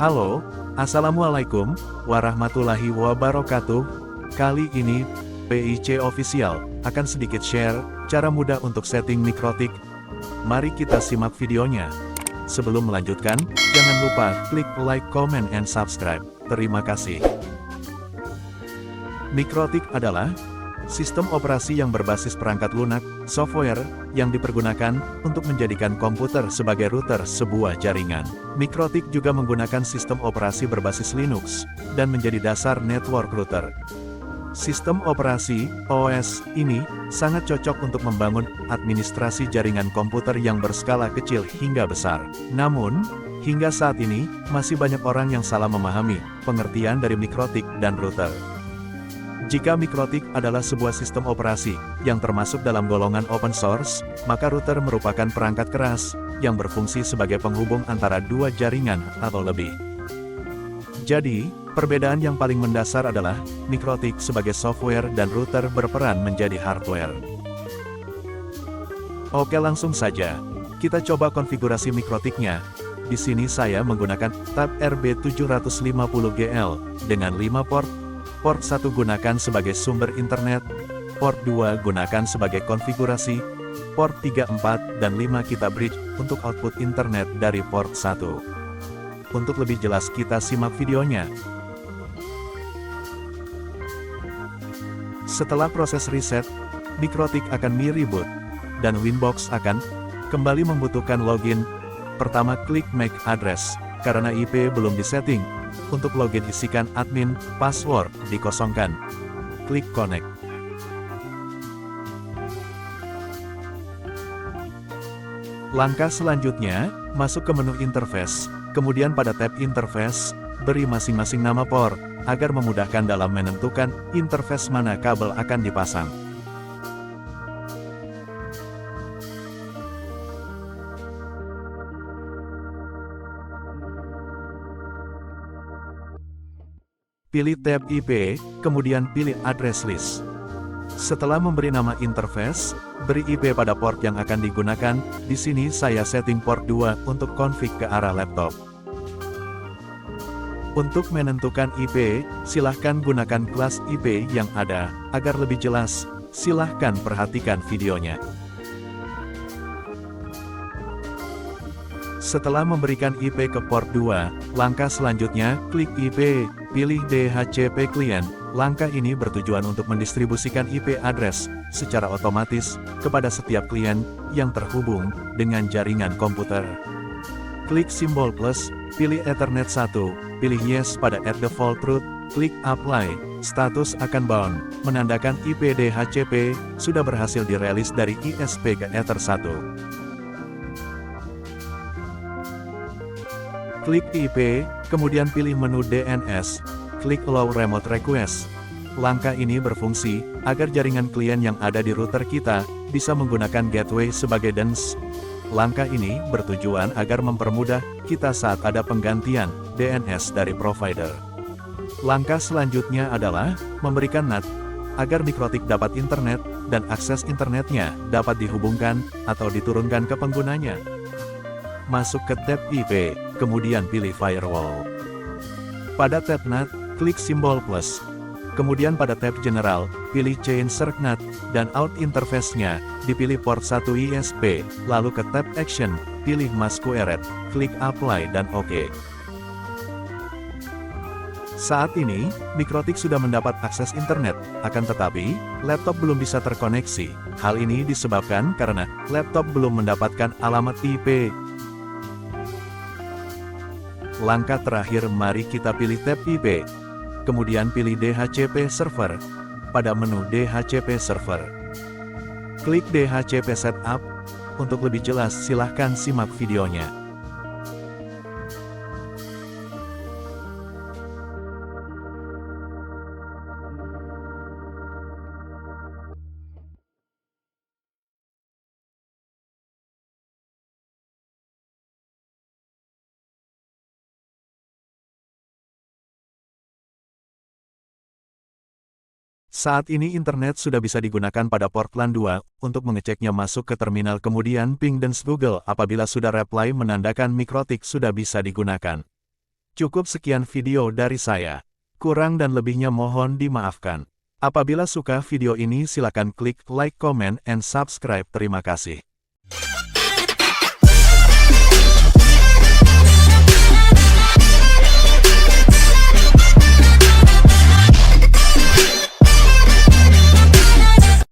Halo, Assalamualaikum warahmatullahi wabarakatuh. Kali ini, PIC Official akan sedikit share cara mudah untuk setting Mikrotik. Mari kita simak videonya. Sebelum melanjutkan, jangan lupa klik like, comment, and subscribe. Terima kasih. Mikrotik adalah sistem operasi yang berbasis perangkat lunak, software, yang dipergunakan untuk menjadikan komputer sebagai router sebuah jaringan. Mikrotik juga menggunakan sistem operasi berbasis Linux, dan menjadi dasar network router. Sistem operasi, OS, ini, sangat cocok untuk membangun administrasi jaringan komputer yang berskala kecil hingga besar. Namun, hingga saat ini, masih banyak orang yang salah memahami pengertian dari Mikrotik dan router. Jika Mikrotik adalah sebuah sistem operasi yang termasuk dalam golongan open source, maka router merupakan perangkat keras yang berfungsi sebagai penghubung antara dua jaringan atau lebih. Jadi, perbedaan yang paling mendasar adalah Mikrotik sebagai software dan router berperan menjadi hardware. Oke, langsung saja. Kita coba konfigurasi Mikrotiknya. Di sini saya menggunakan tab RB750GL dengan 5 port. Port 1 gunakan sebagai sumber internet, port 2 gunakan sebagai konfigurasi, port 3, 4, dan 5 kita bridge untuk output internet dari port 1. Untuk lebih jelas kita simak videonya. Setelah proses reset, Mikrotik akan reboot, dan Winbox akan kembali membutuhkan login. Pertama klik MAC address, karena IP belum disetting. Untuk login isikan admin, password, dikosongkan. Klik connect. Langkah selanjutnya, masuk ke menu interface, kemudian pada tab interface, beri masing-masing nama port, agar memudahkan dalam menentukan interface mana kabel akan dipasang. Pilih tab IP, kemudian pilih address list. Setelah memberi nama interface, beri IP pada port yang akan digunakan. Di sini saya setting port 2 untuk config ke arah laptop. Untuk menentukan IP, silahkan gunakan kelas IP yang ada. Agar lebih jelas, silahkan perhatikan videonya. Setelah memberikan IP ke port 2, langkah selanjutnya, klik IP, pilih DHCP Client. Langkah ini bertujuan untuk mendistribusikan IP address secara otomatis kepada setiap klien yang terhubung dengan jaringan komputer. Klik simbol plus, pilih Ethernet 1, pilih Yes pada Add Default Route, klik Apply, status akan bound, menandakan IP DHCP sudah berhasil dirilis dari ISP ke Ether 1. Klik IP, kemudian pilih menu DNS, klik Allow Remote Request. Langkah ini berfungsi agar jaringan klien yang ada di router kita bisa menggunakan gateway sebagai DNS. Langkah ini bertujuan agar mempermudah kita saat ada penggantian DNS dari provider. Langkah selanjutnya adalah memberikan NAT agar Mikrotik dapat internet dan akses internetnya dapat dihubungkan atau diturunkan ke penggunanya. Masuk ke tab IP, kemudian pilih Firewall. Pada tab NAT, klik simbol plus. Kemudian pada tab General, pilih Change Circuit NAT, dan out interface-nya, dipilih port 1 ISP, lalu ke tab Action, pilih Mask QRT, klik Apply dan OK. Saat ini, Mikrotik sudah mendapat akses internet, akan tetapi, laptop belum bisa terkoneksi. Hal ini disebabkan karena laptop belum mendapatkan alamat IP. Langkah terakhir, mari kita pilih tab IP. Kemudian pilih DHCP Server. Pada menu DHCP Server, klik DHCP Setup. Untuk lebih jelas silahkan simak videonya. Saat ini internet sudah bisa digunakan pada port LAN 2, untuk mengeceknya masuk ke terminal kemudian ping dan Google apabila sudah reply menandakan Mikrotik sudah bisa digunakan. Cukup sekian video dari saya. Kurang dan lebihnya mohon dimaafkan. Apabila suka video ini silakan klik like, comment, and subscribe. Terima kasih.